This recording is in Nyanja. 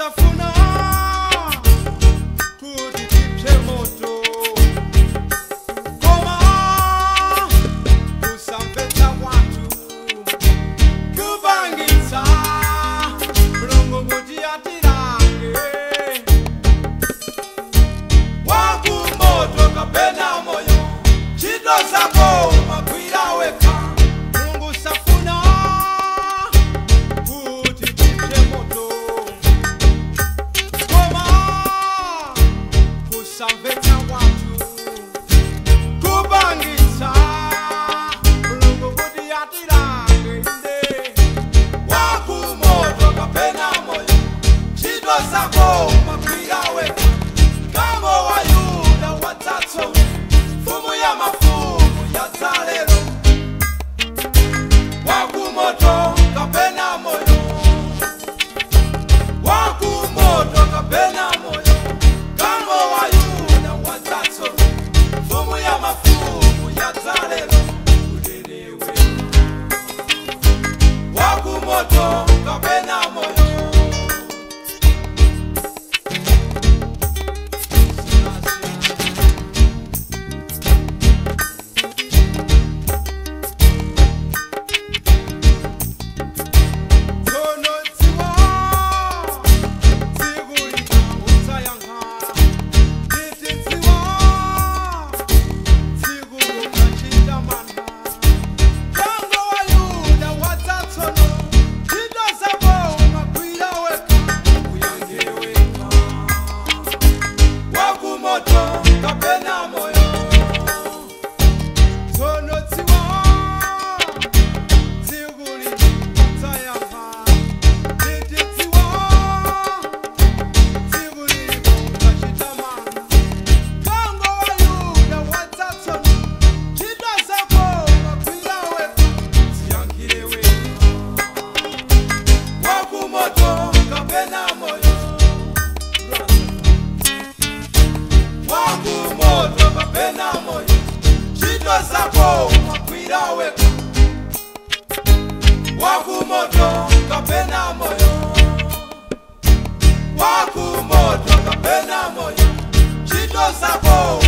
safuna kuti tipse moto koma kusamvetsa watu kupangitsa mlongo kuti atirange Waku moto kapena moyo chito zako magwira weka Mungu safuna kuti tipse moto koma kusamvetsa watu kupangitsa mlongo kuti atirange inde Waku moto kapena moyo chito zako magwira weka Kamo wa Yuda watatu fumu ya mafumu ya talero Waku moto kapena moyo Waku moto kapena moyo Kamo wa Yuda watatu fumu ya mafumu ya talero Uderewe Waku moto kapena moyo Waku moto kapena moyo Waku moto kapena moyo chito zako